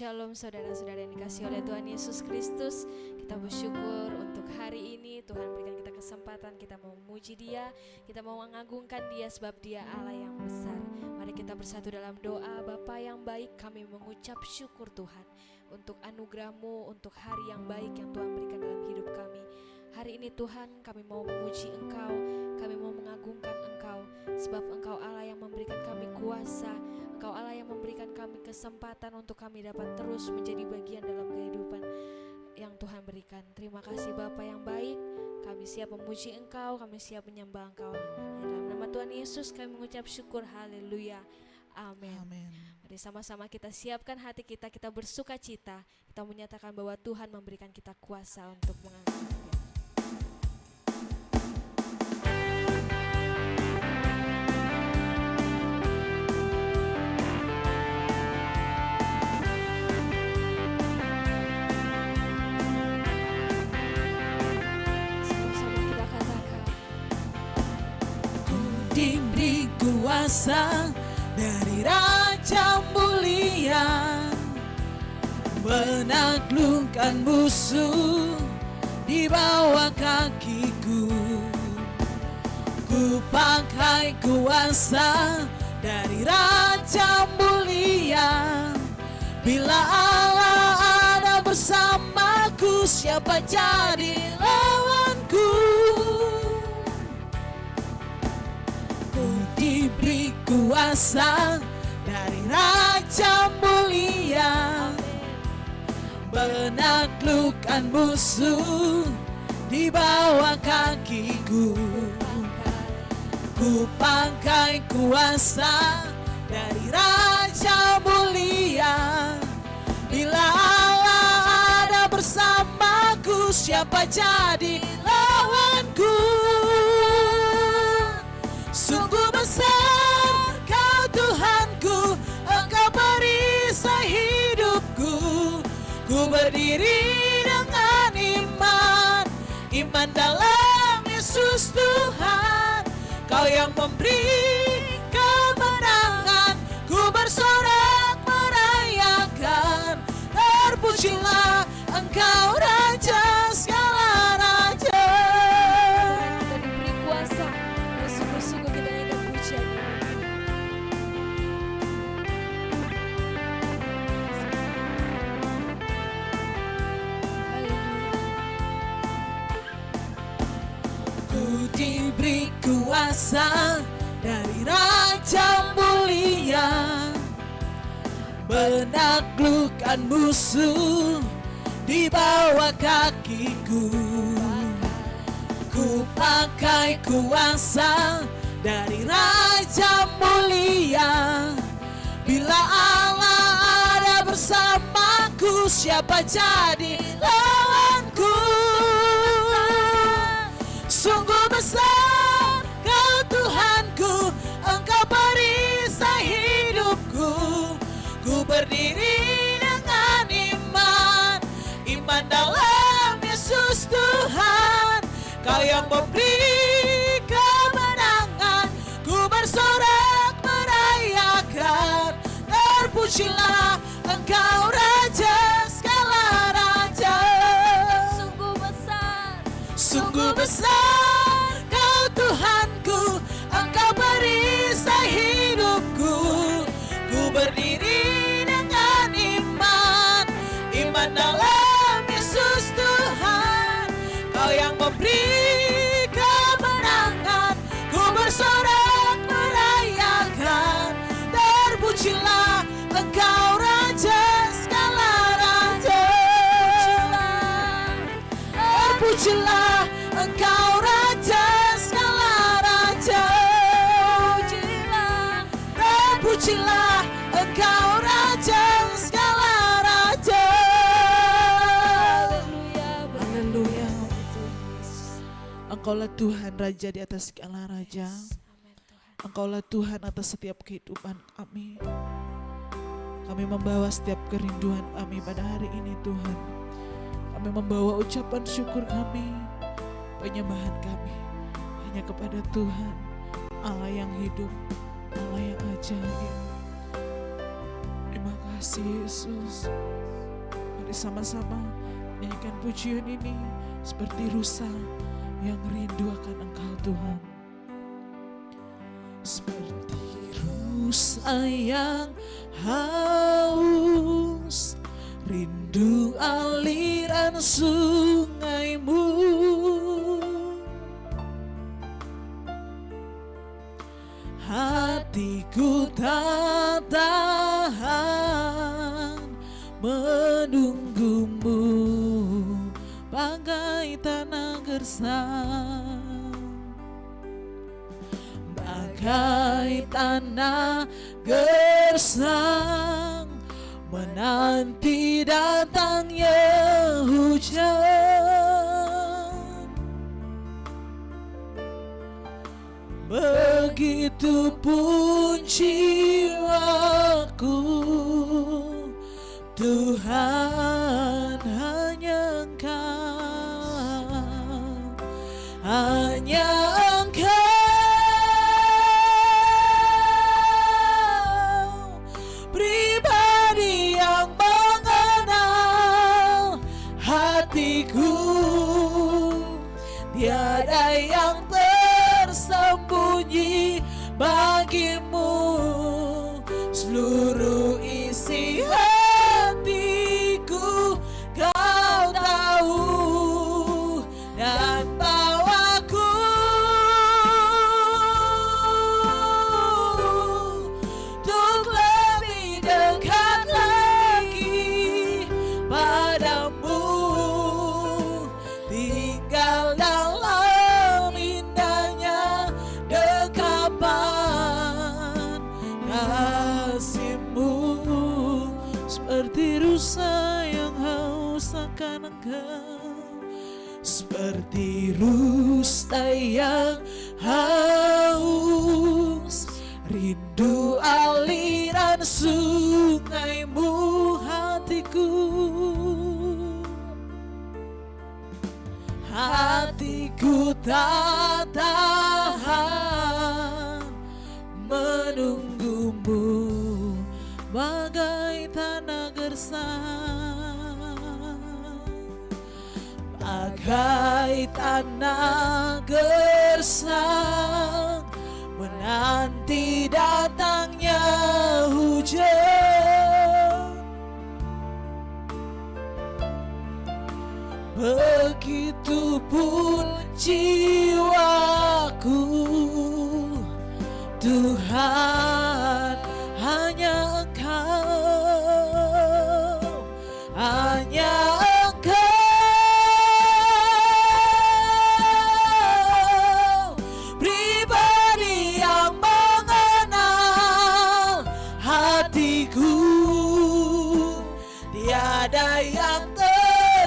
Shalom saudara-saudara yang dikasihi oleh Tuhan Yesus Kristus. Kita bersyukur untuk hari ini Tuhan berikan kita kesempatan, kita mau memuji Dia, kita mau mengagungkan Dia sebab Dia Allah yang besar. Mari kita bersatu dalam doa. Bapa yang baik, kami mengucap syukur Tuhan untuk anugerah-Mu, untuk hari yang baik yang Tuhan berikan dalam hidup kami. Hari ini Tuhan kami mau memuji Engkau, kami mau mengagungkan Engkau, sebab Engkau Allah yang memberikan kami kuasa, Engkau Allah yang memberikan kami kesempatan untuk kami dapat terus menjadi bagian dalam kehidupan yang Tuhan berikan. Terima kasih Bapa yang baik, kami siap memuji Engkau, kami siap menyembah Engkau. Dalam nama Tuhan Yesus kami mengucap syukur, haleluya, amin. Mari sama-sama kita siapkan hati kita, kita bersuka cita, kita menyatakan bahwa Tuhan memberikan kita kuasa untuk mengangkat Dia. Diberi kuasa dari Raja Mulia, menaklukkan musuh di bawah kakiku. Ku pakai kuasa dari Raja Mulia. Bila Allah ada bersamaku, siapa jadi lawanku? Diberi kuasa dari Raja Mulia, menaklukkan musuh di bawah kakiku. Ku pakai kuasa dari Raja Mulia. Bila Allah ada bersamaku, siapa jadi lawanku? Sungguh besar Kau Tuhanku, Engkau perisai hidupku. Ku berdiri dengan iman, iman dalam Yesus Tuhan. Kau yang memberi kemenangan, ku bersorak merayakan. Terpujilah Engkau Raja segala raja. Kita diberi kuasa, sungguh-sungguh kita ingat pujian ini. Haleluya. Ku diberi kuasa dari Raja Mulia, menaklukkan musuh di bawah kakiku. Ku pakai kuasa dari Raja Mulia. Bila Allah ada bersamaku, siapa jadi lawanku? Sungguh besar Kau Tuhanku, Engkau perisai hidupku. Ku berdiri dengan iman, iman dalam Yesus Tuhan. Kau yang memberi kemenangan, ku bersorak merayakan. Terpujilah Engkau Raja segala raja. Sungguh besar Kau Tuhanku, Engkau perisai hidupku. Ku berdiri dengan iman, iman dalam Yesus Tuhan. Kau yang memberi kemenangan, ku bersorak merayakan. Terpujilah Engkau Raja segala raja. Terpujilah Engkau Raja segala raja. Terpujilah Engkau Raja segala raja. Haleluya. Engkaulah Tuhan Raja di atas segala raja. Engkaulah Tuhan atas setiap kehidupan kami. Kami membawa setiap kerinduan kami pada hari ini Tuhan. Kami membawa ucapan syukur kami, penyembahan kami hanya kepada Tuhan, Allah yang hidup, Allah yang ajaib. Terima kasih Yesus. sama-sama nyanyikan pujian ini seperti rusa yang rindu akan Engkau Tuhan. Seperti rusa yang haus, rindu aliran sungaimu. Hatiku tak tahan menunggumu bagai tanah gersang, bagai tanah gersang menanti datangnya hujan. Begitupun jiwaku, Tuhan, hanya Engkau, hanya Engkau, pribadi yang mengenal hatiku. Tiada yang tersembunyi bagimu, seluruh isi hatiku Kau tahu, dan bawaku untuk lebih dekat lagi padamu, tinggal dalam indahnya dekapan kasih-Mu. Seperti rusa yang haus akan Engkau, seperti rusa yang haus, rindu aliran sungaimu. Hatiku, hatiku tak tahan menunggumu bagai tanah gersang, bagai tanah gersang menanti datangnya hujan. Begitupun jiwaku, Tuhan, hanya Engkau, hanya Engkau, pribadi yang mengenal hatiku. Tiada yang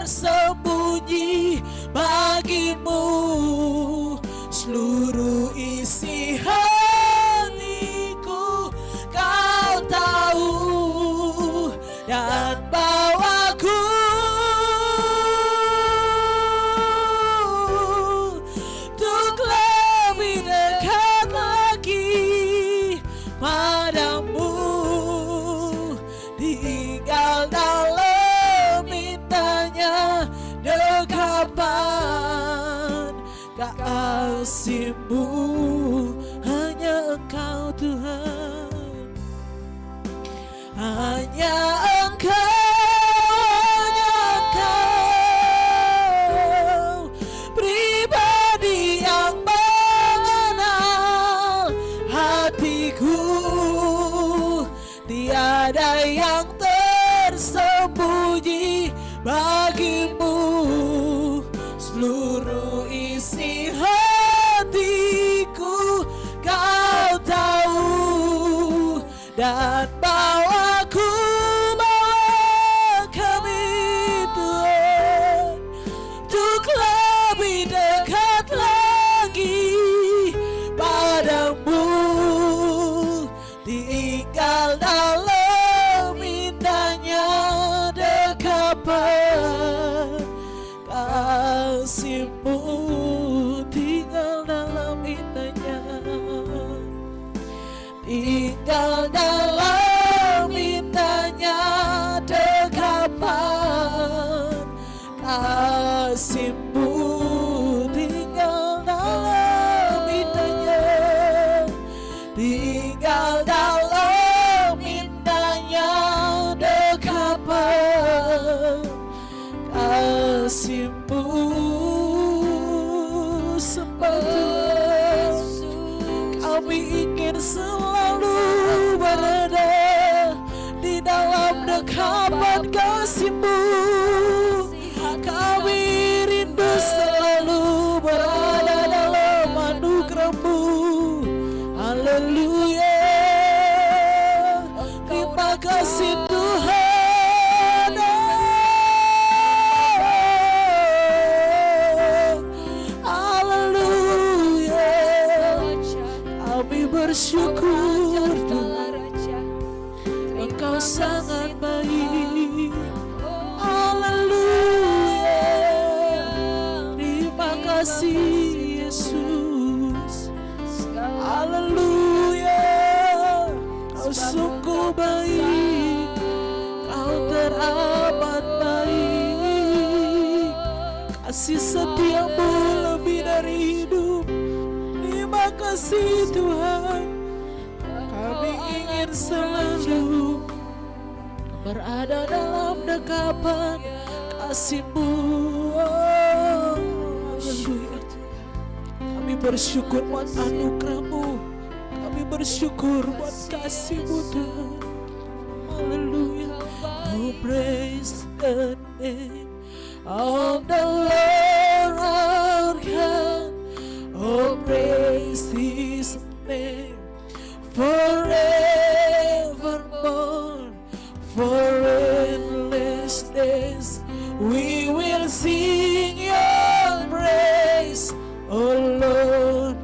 tersembunyi bagimu, seluruh isi hatiku Kau tahu, dan bawaku untuk lebih dekat lagi padamu, tinggal dalam indahnya dekapan kasih-Mu. Hanya Engkau Tuhan, hanya Engkau, pribadi yang mengenal hatiku. Tiada yang tersembunyi bagimu, seluruh isi hatiku Kau tahu, dan bawaku, bawa kami Tuhan untuk lebih dekat lagi padamu, tinggal dalam indahnya dekapan kasih-Mu sembah Tuhan. Kami ingin selalu berada di dalam dekapan kasih-Mu. Kami rindu selalu berada dalam anugerah-Mu. Haleluya. Terima kasih Tuhan. Haleluya. Kami bersyukur Tuhan, Engkau sangat baik. Haleluya. Terima kasih Yesus. Haleluya. Kau sungguh baik, Kau teramat baik. Kasih setia-Mu lebih dari hidup. Terima kasih Tuhan. Kami ingin selalu berada dalam dekapan kasih-Mu. Haleluya. Kami bersyukur buat anugerah-Mu. Kami bersyukur buat kasih-Mu Tuhan. Haleluya. Oh, praise the name of the Lord our God. Oh, praise His name forevermore. For endless days we will sing Your praise. Oh Lord,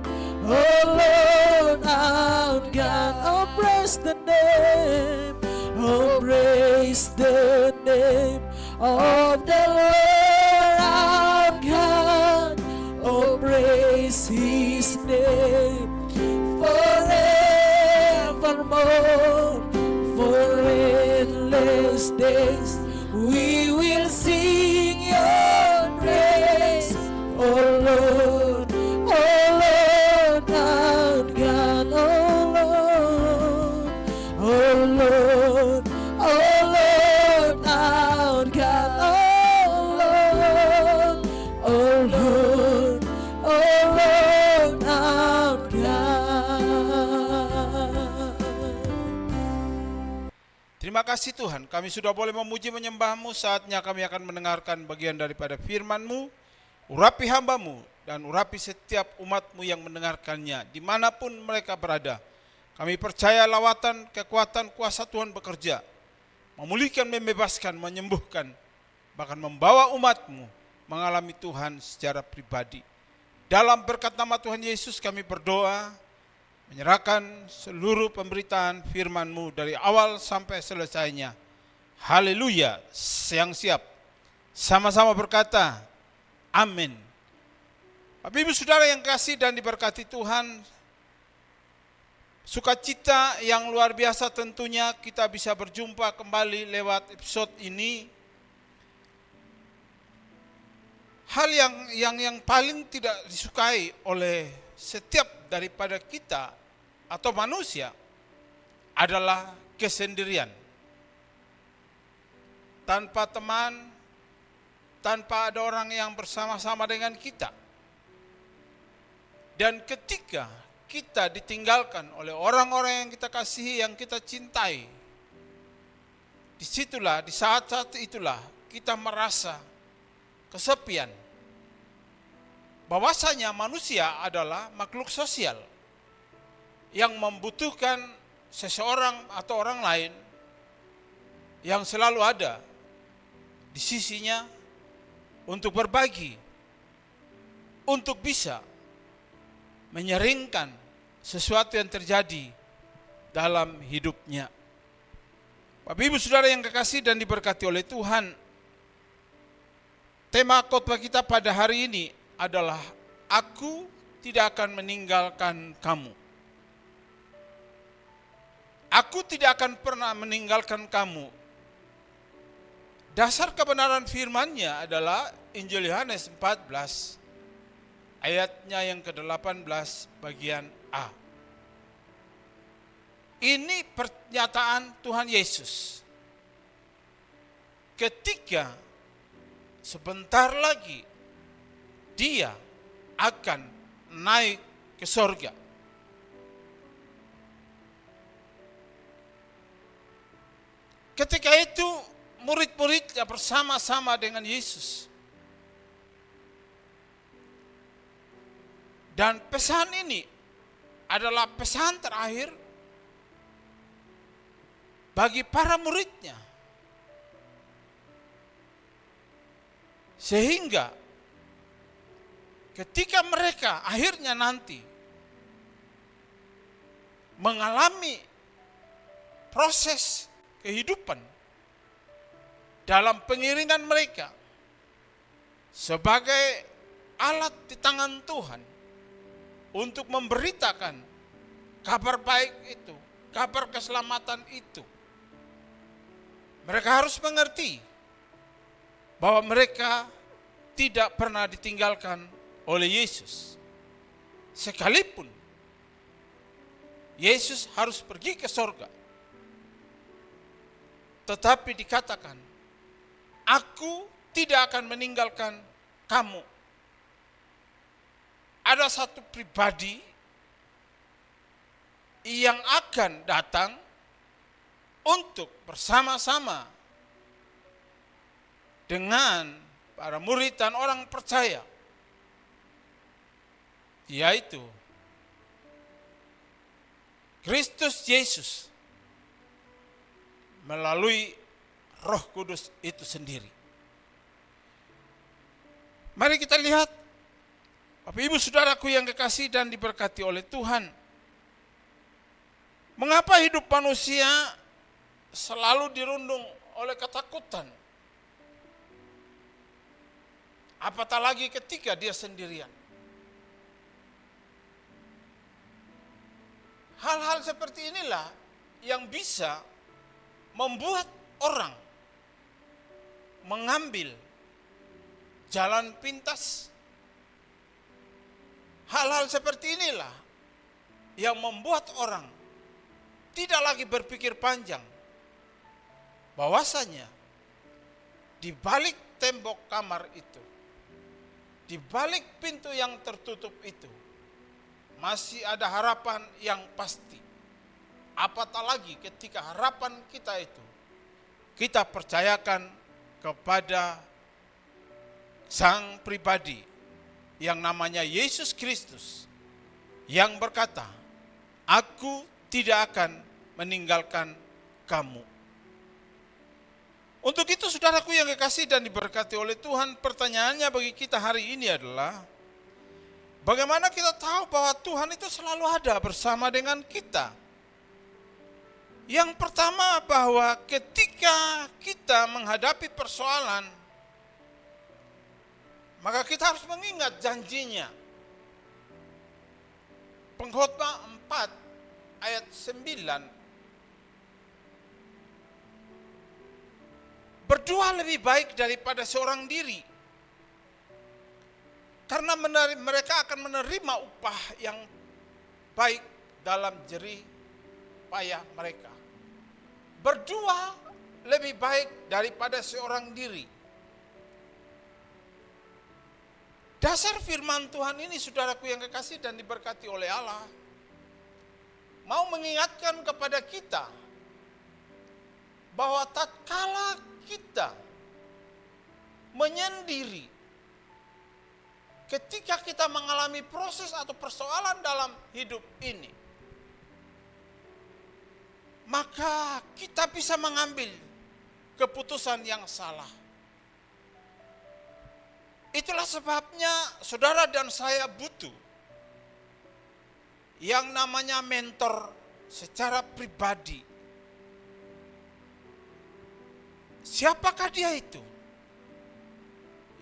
our God. Oh, praise the name. Oh, praise the name of the Lord our God. Oh, praise His name forevermore. For endless days we will sing Your praise. Oh Lord, our God. Oh Lord, our God. Oh Lord, our God. Terima kasih Tuhan, kami sudah boleh memuji menyembah-Mu. Saatnya kami akan mendengarkan bagian daripada firman-Mu. Urapi hamba-Mu dan urapi setiap umat-Mu yang mendengarkannya dimanapun mereka berada. Kami percaya lawatan, kekuatan, kuasa Tuhan bekerja, memulihkan, membebaskan, menyembuhkan, bahkan membawa umat-Mu mengalami Tuhan secara pribadi. Dalam berkat nama Tuhan Yesus kami berdoa, menyerahkan seluruh pemberitaan firman-Mu dari awal sampai selesainya. Haleluya. Yang siap sama-sama berkata amin. Bapak Ibu Saudara yang kasih dan diberkati Tuhan, sukacita yang luar biasa tentunya kita bisa berjumpa kembali lewat episode ini. Hal yang paling tidak disukai oleh setiap daripada kita atau manusia adalah kesendirian. Tanpa teman, tanpa ada orang yang bersama-sama dengan kita. Dan ketika kita ditinggalkan oleh orang-orang yang kita kasihi, yang kita cintai, disitulah, di saat-saat itulah kita merasa kesepian. Bahwasanya manusia adalah makhluk sosial yang membutuhkan seseorang atau orang lain yang selalu ada di sisinya untuk berbagi, untuk bisa menyeringkan sesuatu yang terjadi dalam hidupnya. Bapak Ibu Saudara yang kekasih dan diberkati oleh Tuhan, tema khotbah kita pada hari ini adalah Aku tidak akan meninggalkan kamu. Aku tidak akan pernah meninggalkan kamu. Dasar kebenaran firman-Nya adalah Injil Yohanes 14 ayatnya yang ke-18 bagian A. Ini pernyataan Tuhan Yesus ketika sebentar lagi dia akan naik ke sorga. Ketika itu murid-muridnya bersama-sama dengan Yesus. Dan pesan ini adalah pesan terakhir bagi para muridnya. Sehingga ketika mereka akhirnya nanti mengalami proses kehidupan dalam pengiringan mereka sebagai alat di tangan Tuhan untuk memberitakan kabar baik itu, kabar keselamatan itu. Mereka harus mengerti bahwa mereka tidak pernah ditinggalkan oleh Yesus. Sekalipun Yesus harus pergi ke sorga, tetapi dikatakan, aku tidak akan meninggalkan kamu. Ada satu pribadi yang akan datang untuk bersama-sama dengan para murid dan orang percaya, yaitu Kristus Yesus melalui Roh Kudus itu sendiri. Mari kita lihat, Bapak Ibu Saudaraku yang kekasih dan diberkati oleh Tuhan, mengapa hidup manusia selalu dirundung oleh ketakutan? Apatah lagi ketika dia sendirian. Hal-hal seperti inilah yang bisa membuat orang mengambil jalan pintas. Hal-hal seperti inilah yang membuat orang tidak lagi berpikir panjang, bahwasanya di balik tembok kamar itu, di balik pintu yang tertutup itu, masih ada harapan yang pasti. Apatah lagi ketika harapan kita itu kita percayakan kepada Sang pribadi yang namanya Yesus Kristus, yang berkata, aku tidak akan meninggalkan kamu. Untuk itu saudaraku yang kekasih dan diberkati oleh Tuhan, pertanyaannya bagi kita hari ini adalah, bagaimana kita tahu bahwa Tuhan itu selalu ada bersama dengan kita? Yang pertama, bahwa ketika kita menghadapi persoalan, maka kita harus mengingat janjinya. Pengkhotbah 4 ayat 9. Berdua lebih baik daripada seorang diri, karena mereka akan menerima upah yang baik dalam jerih payah mereka. Berdua lebih baik daripada seorang diri. Dasar firman Tuhan ini saudaraku yang kekasih dan diberkati oleh Allah, mau mengingatkan kepada kita bahwa tatkala kita menyendiri, ketika kita mengalami proses atau persoalan dalam hidup ini, maka kita bisa mengambil keputusan yang salah. Itulah sebabnya saudara dan saya butuh yang namanya mentor secara pribadi. Siapakah dia itu?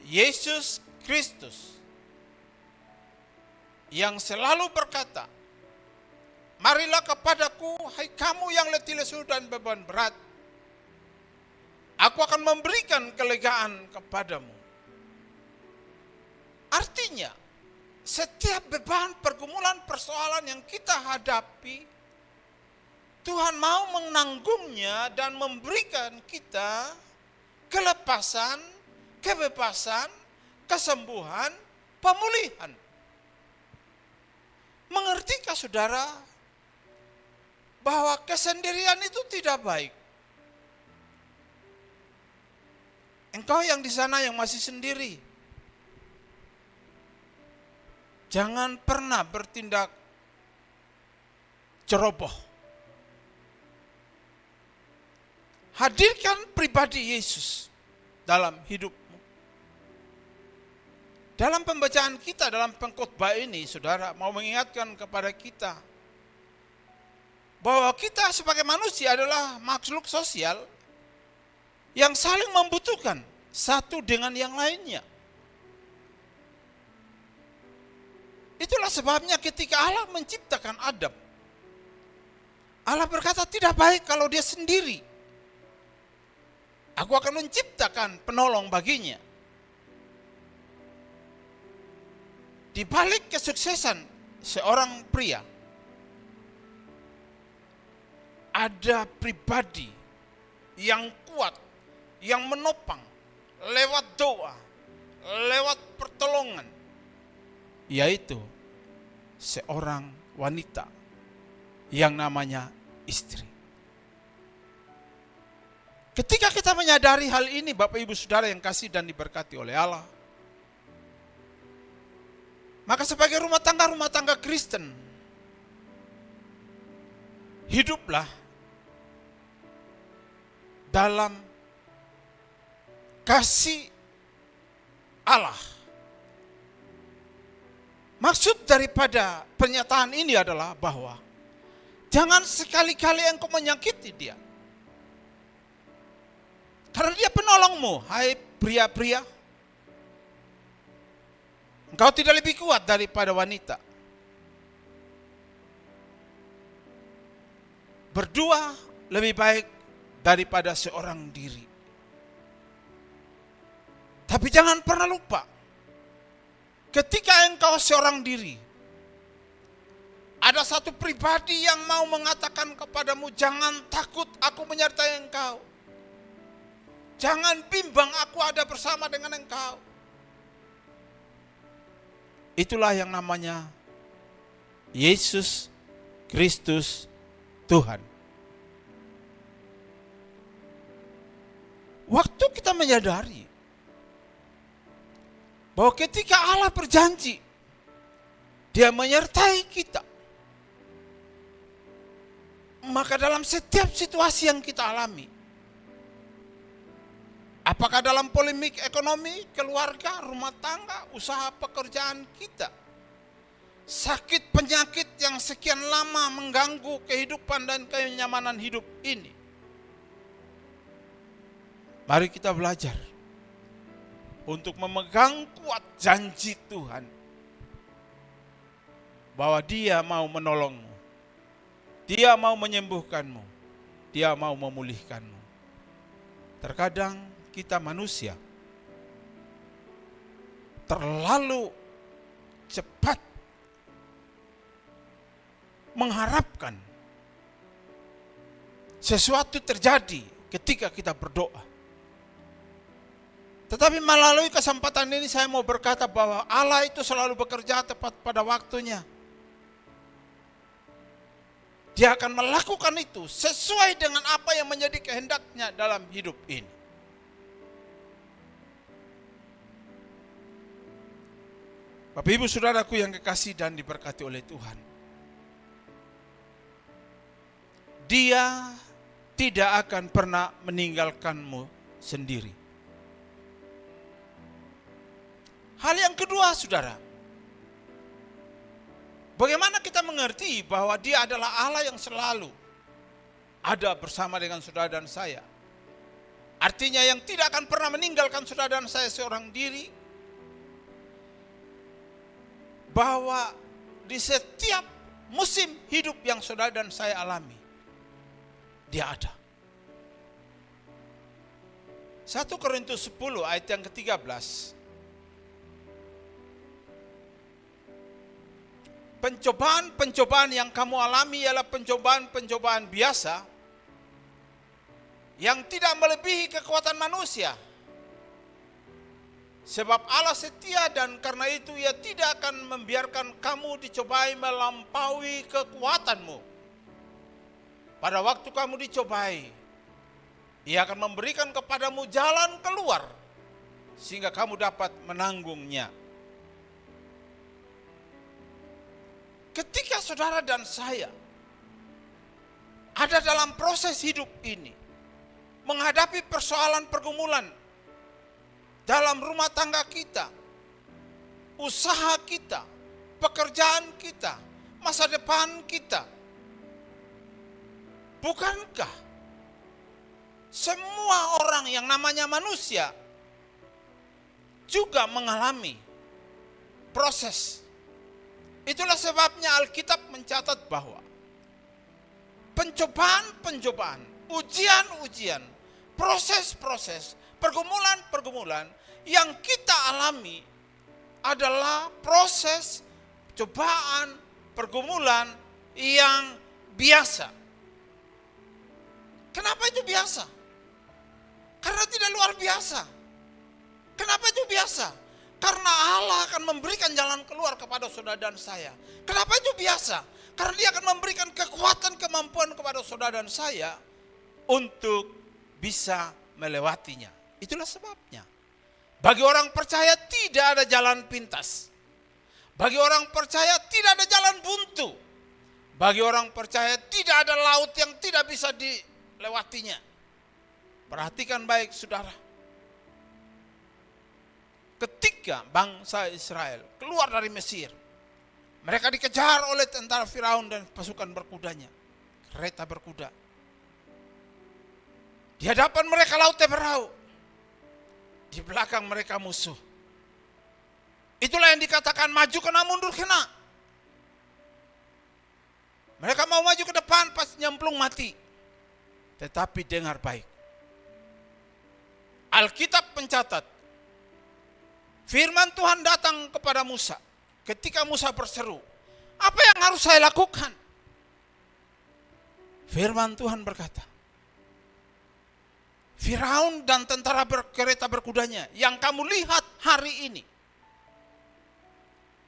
Yesus Kristus, yang selalu berkata, marilah kepadaku, hai kamu yang letih lesu dan beban berat, aku akan memberikan kelegaan kepadamu. Artinya, setiap beban, pergumulan, persoalan yang kita hadapi, Tuhan mau menanggungnya dan memberikan kita kelepasan, kebebasan, kesembuhan, pemulihan. Mengertikah saudara bahwa kesendirian itu tidak baik? Engkau yang di sana yang masih sendiri, jangan pernah bertindak ceroboh. Hadirkan pribadi Yesus dalam hidupmu. Dalam pembacaan kita dalam pengkhotbah ini, saudara, mau mengingatkan kepada kita bahwa kita sebagai manusia adalah makhluk sosial yang saling membutuhkan satu dengan yang lainnya. Itulah sebabnya ketika Allah menciptakan Adam, Allah berkata tidak baik kalau dia sendiri. Aku akan menciptakan penolong baginya. Di balik kesuksesan seorang pria, ada pribadi yang kuat, yang menopang lewat doa, lewat pertolongan, yaitu seorang wanita yang namanya istri. Ketika kita menyadari hal ini, Bapak Ibu Saudara yang kasih dan diberkati oleh Allah, maka sebagai rumah tangga Kristen, hiduplah dalam kasih Allah. Maksud daripada pernyataan ini adalah bahwa jangan sekali-kali engkau menyakiti dia. Karena dia penolongmu, hai pria-pria. Engkau tidak lebih kuat daripada wanita. Berdua lebih baik daripada seorang diri. Tapi jangan pernah lupa, ketika engkau seorang diri, ada satu pribadi yang mau mengatakan kepadamu, jangan takut, aku menyertai engkau. Jangan bimbang, aku ada bersama dengan engkau. Itulah yang namanya Yesus Kristus Tuhan. Waktu kita menyadari bahwa ketika Allah berjanji, Dia menyertai kita, maka dalam setiap situasi yang kita alami, apakah dalam polemik ekonomi, keluarga, rumah tangga, usaha pekerjaan kita, sakit penyakit yang sekian lama mengganggu kehidupan dan kenyamanan hidup ini, mari kita belajar untuk memegang kuat janji Tuhan bahwa Dia mau menolongmu, Dia mau menyembuhkanmu, Dia mau memulihkanmu. Terkadang kita manusia terlalu cepat mengharapkan sesuatu terjadi ketika kita berdoa. Tetapi melalui kesempatan ini saya mau berkata bahwa Allah itu selalu bekerja tepat pada waktunya. Dia akan melakukan itu sesuai dengan apa yang menjadi kehendaknya dalam hidup ini. Bapak Ibu Saudaraku yang kekasih dan diberkati oleh Tuhan, Dia tidak akan pernah meninggalkanmu sendiri. Hal yang kedua, saudara, bagaimana kita mengerti bahwa Dia adalah Allah yang selalu ada bersama dengan saudara dan saya? Artinya yang tidak akan pernah meninggalkan saudara dan saya seorang diri, bahwa di setiap musim hidup yang saudara dan saya alami, Dia ada. 1 Korintus 10 ayat yang ke-13. Pencobaan-pencobaan yang kamu alami ialah pencobaan-pencobaan biasa yang tidak melebihi kekuatan manusia. Sebab Allah setia dan karena itu Ia tidak akan membiarkan kamu dicobai melampaui kekuatanmu. Pada waktu kamu dicobai, Ia akan memberikan kepadamu jalan keluar sehingga kamu dapat menanggungnya. Ketika saudara dan saya ada dalam proses hidup ini, menghadapi persoalan pergumulan dalam rumah tangga kita, usaha kita, pekerjaan kita, masa depan kita, bukankah semua orang yang namanya manusia juga mengalami proses? Itulah sebabnya Alkitab mencatat bahwa pencobaan-pencobaan, ujian-ujian, proses-proses, pergumulan-pergumulan yang kita alami adalah proses cobaan, pergumulan yang biasa. Kenapa itu biasa? Karena tidak luar biasa. Kenapa itu biasa? Karena Allah akan memberikan jalan keluar kepada saudara dan saya. Kenapa itu biasa? Karena Dia akan memberikan kekuatan, kemampuan kepada saudara dan saya untuk bisa melewatinya. Itulah sebabnya. Bagi orang percaya tidak ada jalan pintas. Bagi orang percaya tidak ada jalan buntu. Bagi orang percaya tidak ada laut yang tidak bisa dilewatinya. Perhatikan baik saudara. Ketika bangsa Israel keluar dari Mesir, mereka dikejar oleh tentara Firaun dan pasukan berkudanya, kereta berkuda. Di hadapan mereka laut Teberau, di belakang mereka musuh. Itulah yang dikatakan maju kena mundur kena. Mereka mau maju ke depan pas nyemplung mati. Tetapi dengar baik, Alkitab mencatat firman Tuhan datang kepada Musa. Ketika Musa berseru, apa yang harus saya lakukan? Firman Tuhan berkata, Firaun dan tentara kereta berkudanya yang kamu lihat hari ini,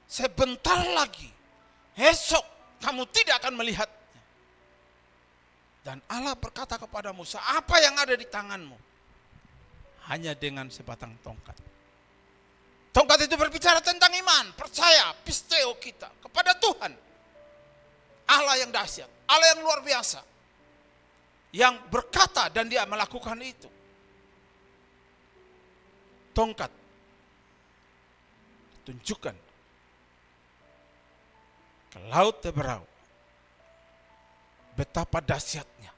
sebentar lagi, esok kamu tidak akan melihatnya. Dan Allah berkata kepada Musa, apa yang ada di tanganmu? Hanya dengan sebatang tongkat. Tongkat itu berbicara tentang iman, percaya, pisteo kita kepada Tuhan. Allah yang dahsyat, Allah yang luar biasa. Yang berkata dan Dia melakukan itu. Tongkat tunjukkan ke laut Teberau betapa dahsyatnya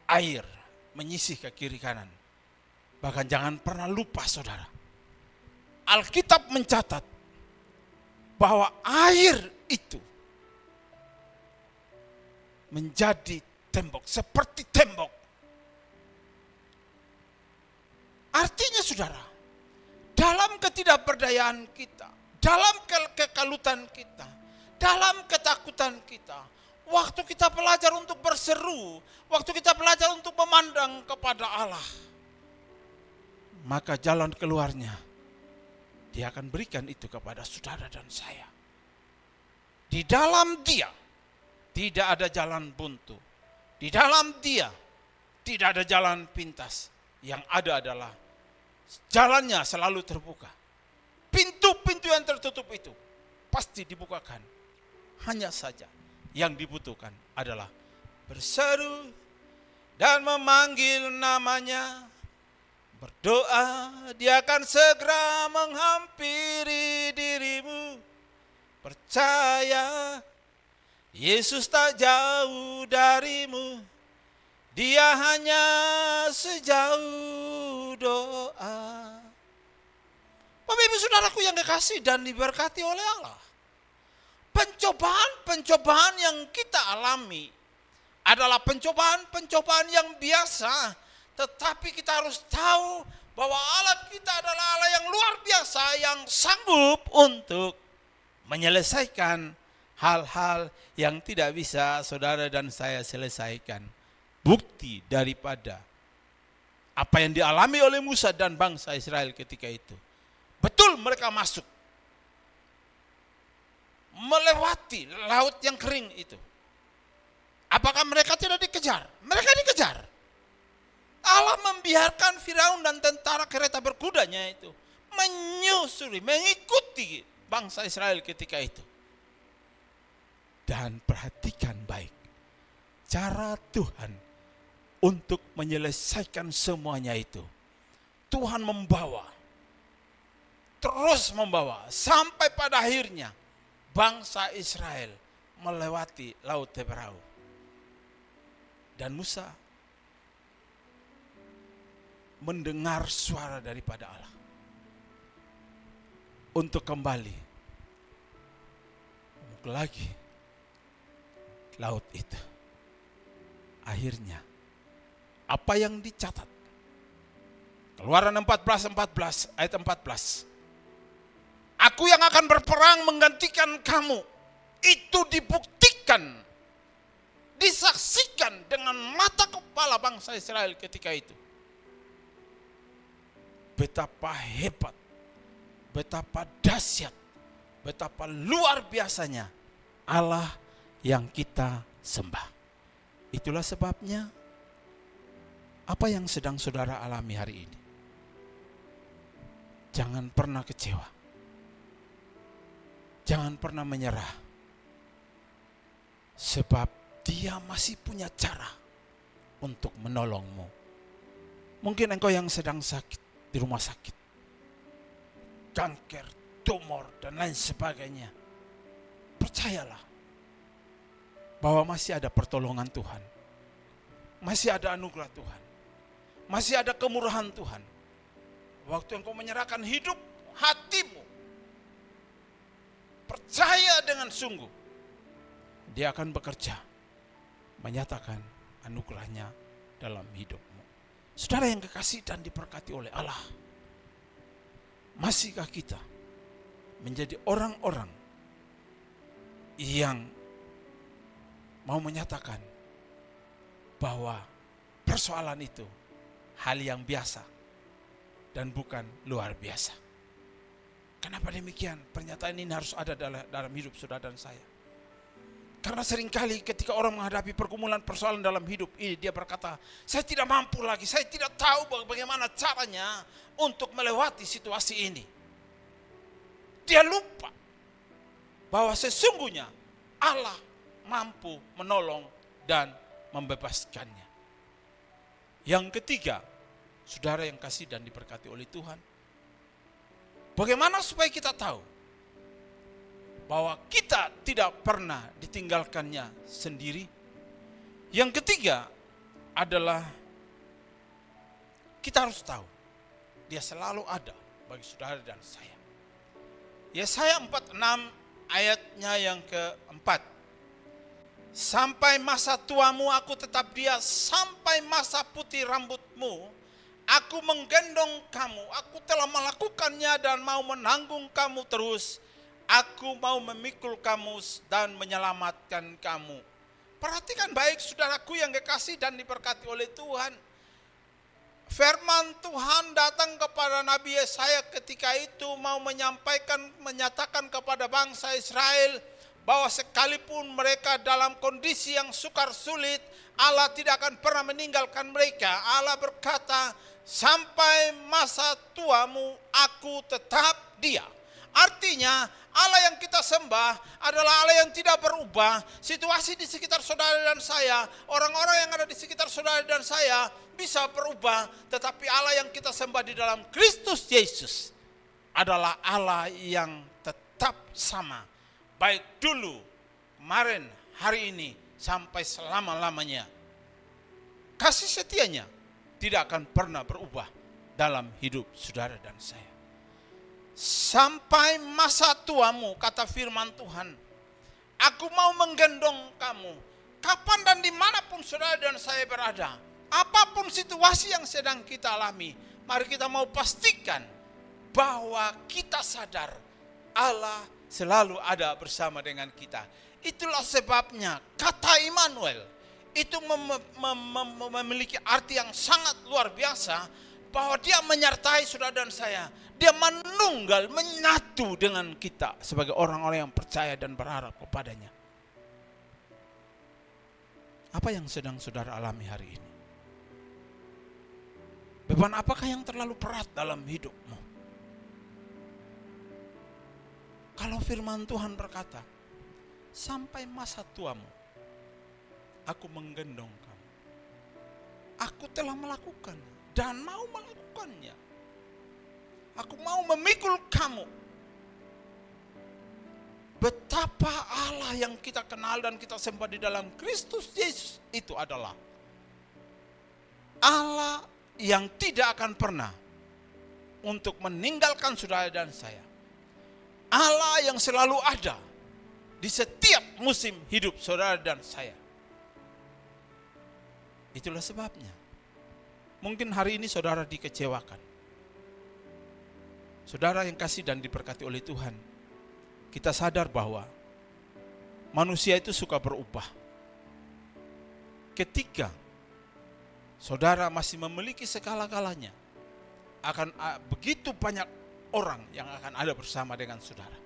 air menyisih ke kiri kanan. Bahkan jangan pernah lupa saudara, Alkitab mencatat bahwa air itu menjadi tembok, seperti tembok. Artinya saudara, dalam ketidakberdayaan kita, dalam kekalutan kita, dalam ketakutan kita, waktu kita belajar untuk berseru, waktu kita belajar untuk memandang kepada Allah, maka jalan keluarnya Dia akan berikan itu kepada saudara dan saya. Di dalam Dia tidak ada jalan buntu. Di dalam Dia tidak ada jalan pintas. Yang ada adalah jalannya selalu terbuka. Pintu-pintu yang tertutup itu pasti dibukakan. Hanya saja yang dibutuhkan adalah berseru dan memanggil namanya. Berdoa, Dia akan segera menghampiri dirimu. Percaya, Yesus tak jauh darimu. Dia hanya sejauh doa. Bapak Ibu Saudaraku yang dikasihi dan diberkati oleh Allah. Pencobaan-pencobaan yang kita alami adalah pencobaan-pencobaan yang biasa. Tetapi kita harus tahu bahwa Allah kita adalah Allah yang luar biasa, yang sanggup untuk menyelesaikan hal-hal yang tidak bisa saudara dan saya selesaikan. Bukti daripada apa yang dialami oleh Musa dan bangsa Israel ketika itu. Betul mereka masuk, melewati laut yang kering itu. Apakah mereka tidak dikejar? Mereka dikejar. Allah membiarkan Firaun dan tentara kereta berkudanya itu menyusuri, mengikuti bangsa Israel ketika itu. Dan perhatikan baik cara Tuhan untuk menyelesaikan semuanya itu. Tuhan membawa, terus membawa, sampai pada akhirnya bangsa Israel melewati Laut Teberau. Dan Musa mendengar suara daripada Allah untuk kembali lagi laut itu. Akhirnya apa yang dicatat Keluaran 14 ayat 14, aku yang akan berperang menggantikan kamu, itu dibuktikan, disaksikan dengan mata kepala bangsa Israel ketika itu. Betapa hebat, betapa dahsyat, betapa luar biasanya Allah yang kita sembah. Itulah sebabnya apa yang sedang saudara alami hari ini, jangan pernah kecewa, jangan pernah menyerah, sebab Dia masih punya cara untuk menolongmu. Mungkin engkau yang sedang sakit di rumah sakit, kanker, tumor, dan lain sebagainya. Percayalah bahwa masih ada pertolongan Tuhan, masih ada anugerah Tuhan, masih ada kemurahan Tuhan. Waktu engkau menyerahkan hidup hatimu, percaya dengan sungguh, Dia akan bekerja, menyatakan anugerahnya dalam hidupmu. Saudara yang kekasih dan diberkati oleh Allah, masihkah kita menjadi orang-orang yang mau menyatakan bahwa persoalan itu hal yang biasa dan bukan luar biasa? Kenapa demikian? Pernyataan ini harus ada dalam hidup saudara dan saya. Karena seringkali ketika orang menghadapi pergumulan persoalan dalam hidup ini, dia berkata, saya tidak mampu lagi, saya tidak tahu bagaimana caranya untuk melewati situasi ini. Dia lupa bahwa sesungguhnya Allah mampu menolong dan membebaskannya. Yang ketiga, saudara yang kasih dan diberkati oleh Tuhan, bagaimana supaya kita tahu bahwa kita tidak pernah ditinggalkannya sendiri? Yang ketiga adalah kita harus tahu Dia selalu ada bagi saudara dan saya. Yesaya 46 ayatnya yang keempat, sampai masa tuamu aku tetap dia, sampai masa putih rambutmu aku menggendong kamu, aku telah melakukannya dan mau menanggung kamu terus. Aku mau memikul kamu dan menyelamatkan kamu. Perhatikan baik saudaraku yang kekasih dan diberkati oleh Tuhan. Firman Tuhan datang kepada Nabi Yesaya ketika itu mau menyatakan kepada bangsa Israel bahwa sekalipun mereka dalam kondisi yang sukar sulit, Allah tidak akan pernah meninggalkan mereka. Allah berkata, sampai masa tuamu aku tetap Dia. Artinya Allah yang kita sembah adalah Allah yang tidak berubah. Situasi di sekitar saudara dan saya, orang-orang yang ada di sekitar saudara dan saya bisa berubah, tetapi Allah yang kita sembah di dalam Kristus Yesus adalah Allah yang tetap sama, baik dulu, kemarin, hari ini, sampai selama-lamanya. Kasih setianya tidak akan pernah berubah dalam hidup saudara dan saya. Sampai masa tuamu, kata firman Tuhan, aku mau menggendong kamu. Kapan dan dimanapun saudara dan saya berada, apapun situasi yang sedang kita alami, mari kita mau pastikan bahwa kita sadar Allah selalu ada bersama dengan kita. Itulah sebabnya kata Immanuel itu memiliki arti yang sangat luar biasa, bahwa dia menyertai saudara dan saya. Dia menunggal, menyatu dengan kita sebagai orang-orang yang percaya dan berharap kepadanya. Apa yang sedang saudara alami hari ini? Beban apakah yang terlalu berat dalam hidupmu? Kalau firman Tuhan berkata, sampai masa tuamu, aku menggendong kamu. Aku telah melakukan dan mau melakukannya. Aku mau memikul kamu. Betapa Allah yang kita kenal dan kita sembah di dalam Kristus Yesus itu adalah Allah yang tidak akan pernah untuk meninggalkan saudara dan saya. Allah yang selalu ada di setiap musim hidup saudara dan saya. Itulah sebabnya. Mungkin hari ini saudara dikecewakan. Saudara yang kasih dan diberkati oleh Tuhan, kita sadar bahwa manusia itu suka berubah. Ketika saudara masih memiliki segala-galanya, akan begitu banyak orang yang akan ada bersama dengan saudara.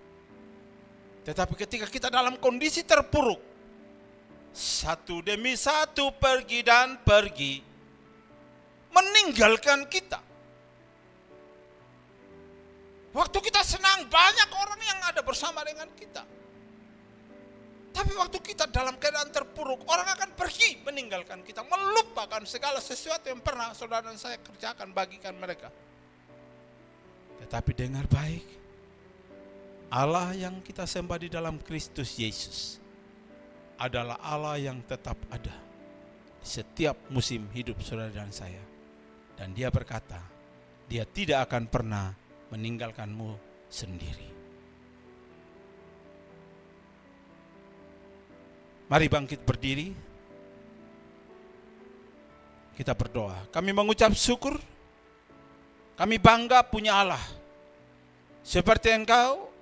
Tetapi ketika kita dalam kondisi terpuruk, satu demi satu pergi dan pergi, meninggalkan kita. Waktu kita senang, banyak orang yang ada bersama dengan kita. Tapi waktu kita dalam keadaan terpuruk, orang akan pergi meninggalkan kita, melupakan segala sesuatu yang pernah saudara dan saya kerjakan, bagikan mereka. Tetapi dengar baik, Allah yang kita sembah di dalam Kristus Yesus adalah Allah yang tetap ada di setiap musim hidup saudara dan saya. Dan Dia berkata, Dia tidak akan pernah meninggalkanmu sendiri. Mari bangkit berdiri. Kita berdoa. Kami mengucap syukur. Kami bangga punya Allah seperti Engkau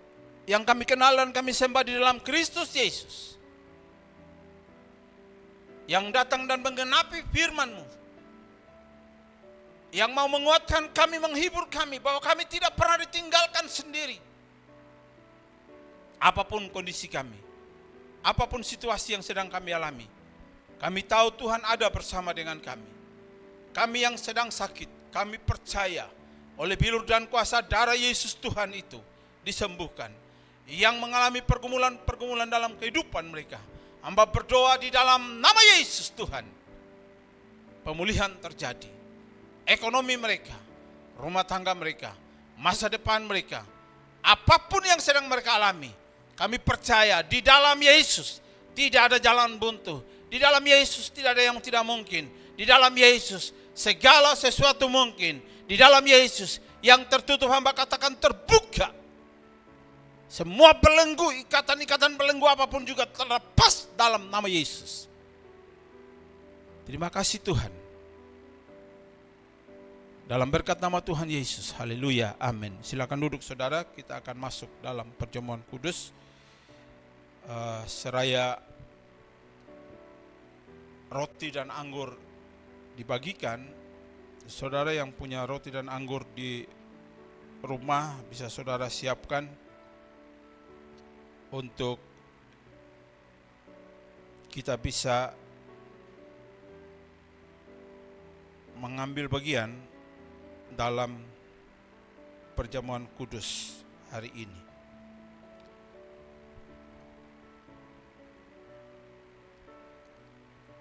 yang kami kenal dan kami sembah di dalam Kristus Yesus, yang datang dan menggenapi firman-Mu, yang mau menguatkan kami, menghibur kami bahwa kami tidak pernah ditinggalkan sendiri. Apapun kondisi kami, apapun situasi yang sedang kami alami, kami tahu Tuhan ada bersama dengan kami. Kami yang sedang sakit, kami percaya oleh bilur dan kuasa darah Yesus Tuhan itu disembuhkan. Yang mengalami pergumulan-pergumulan dalam kehidupan mereka, hamba berdoa di dalam nama Yesus Tuhan, pemulihan terjadi. Ekonomi mereka, rumah tangga mereka, masa depan mereka, apapun yang sedang mereka alami, kami percaya di dalam Yesus tidak ada jalan buntu. Di dalam Yesus tidak ada yang tidak mungkin. Di dalam Yesus segala sesuatu mungkin. Di dalam Yesus yang tertutup hamba katakan terbuka. Semua belenggu, ikatan-ikatan belenggu apapun juga terlepas dalam nama Yesus. Terima kasih Tuhan. Dalam berkat nama Tuhan Yesus, haleluya, amin. Silakan duduk saudara, kita akan masuk dalam perjamuan kudus. Seraya roti dan anggur dibagikan, saudara yang punya roti dan anggur di rumah bisa saudara siapkan untuk kita bisa mengambil bagian dalam perjamuan kudus hari ini.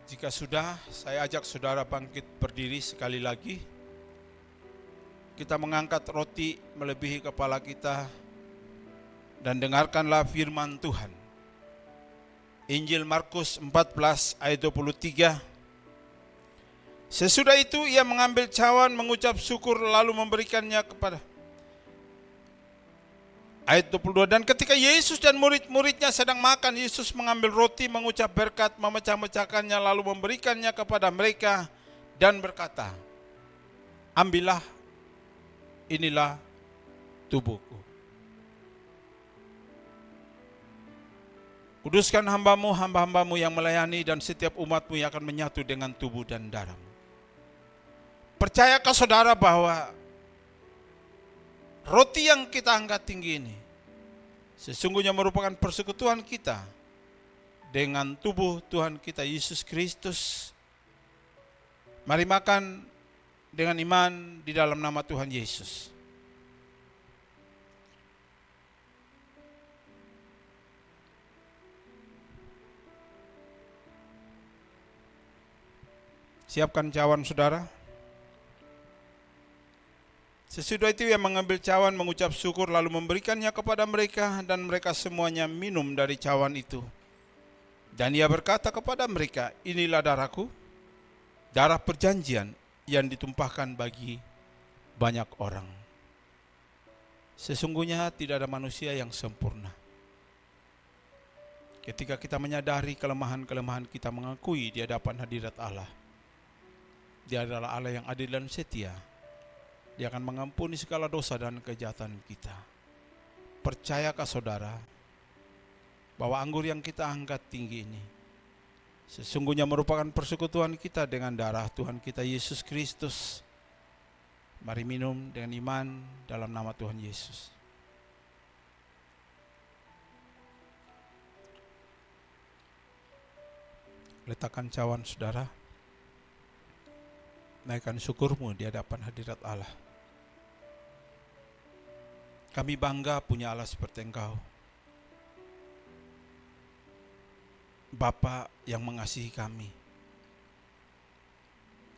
Jika sudah, saya ajak saudara bangkit berdiri sekali lagi. Kita mengangkat roti melebihi kepala kita dan dengarkanlah firman Tuhan. Injil Markus 14 ayat 23. Sesudah itu ia mengambil cawan, mengucap syukur lalu memberikannya kepada. Ayat 22, dan ketika Yesus dan murid-muridnya sedang makan, Yesus mengambil roti, mengucap berkat, memecah-mecahkannya lalu memberikannya kepada mereka dan berkata, ambillah, inilah tubuhku. Kuduskan hamba-Hambamu yang melayani dan setiap umat-Mu yang akan menyatu dengan tubuh dan darah-Mu. Percayakah saudara bahwa roti yang kita angkat tinggi ini sesungguhnya merupakan persekutuan kita dengan tubuh Tuhan kita Yesus Kristus. Mari makan dengan iman di dalam nama Tuhan Yesus. Siapkan cawan saudara. Sesudah itu ia mengambil cawan, mengucap syukur, lalu memberikannya kepada mereka, dan mereka semuanya minum dari cawan itu. Dan ia berkata kepada mereka, inilah darahku, darah perjanjian yang ditumpahkan bagi banyak orang. Sesungguhnya tidak ada manusia yang sempurna. Ketika kita menyadari kelemahan-kelemahan kita, mengakui di hadapan hadirat Allah, Dia adalah Allah yang adil dan setia. Dia akan mengampuni segala dosa dan kejahatan kita. Percayakah saudara bahwa anggur yang kita angkat tinggi ini sesungguhnya merupakan persekutuan kita dengan darah Tuhan kita Yesus Kristus. Mari minum dengan iman dalam nama Tuhan Yesus. Letakkan cawan saudara. Naikkan syukurmu di hadapan hadirat Allah. Kami bangga punya Allah seperti Engkau. Bapa yang mengasihi kami,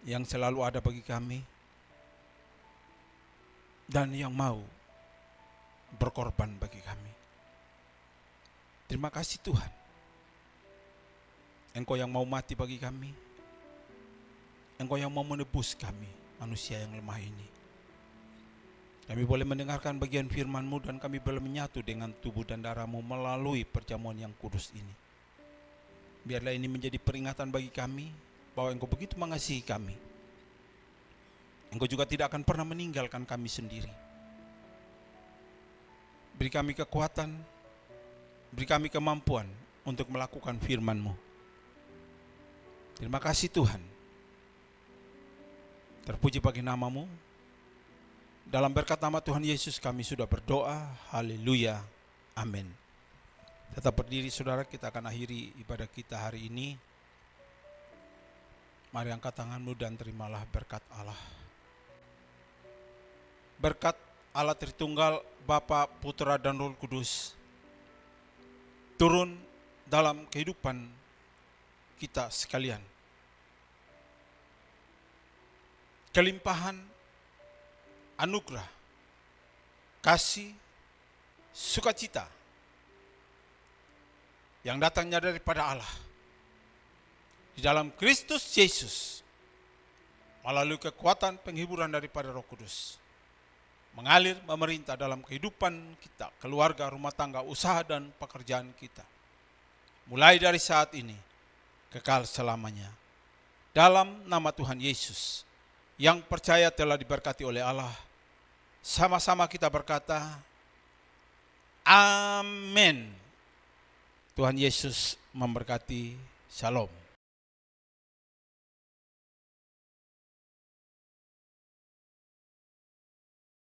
yang selalu ada bagi kami, dan yang mau berkorban bagi kami. Terima kasih Tuhan. Engkau yang mau mati bagi kami. Engkau yang mau menebus kami, manusia yang lemah ini. Kami boleh mendengarkan bagian firman-Mu dan kami boleh menyatu dengan tubuh dan darah-Mu melalui perjamuan yang kudus ini. Biarlah ini menjadi peringatan bagi kami bahwa Engkau begitu mengasihi kami. Engkau juga tidak akan pernah meninggalkan kami sendiri. Beri kami kekuatan, beri kami kemampuan untuk melakukan firman-Mu. Terima kasih Tuhan. Terpuji bagi nama-Mu. Dalam berkat nama Tuhan Yesus kami sudah berdoa. Haleluya. Amin. Tetap berdiri saudara, kita akan akhiri ibadah kita hari ini. Mari angkat tanganmu dan terimalah berkat Allah. Berkat Allah Tritunggal, Bapa, Putra, dan Roh Kudus turun dalam kehidupan kita sekalian. Kelimpahan anugerah, kasih, sukacita yang datangnya daripada Allah di dalam Kristus Yesus melalui kekuatan penghiburan daripada Roh Kudus mengalir memerintah dalam kehidupan kita, keluarga, rumah tangga, usaha dan pekerjaan kita. Mulai dari saat ini kekal selamanya. Dalam nama Tuhan Yesus yang percaya telah diberkati oleh Allah, sama-sama kita berkata, amin. Tuhan Yesus memberkati. Shalom.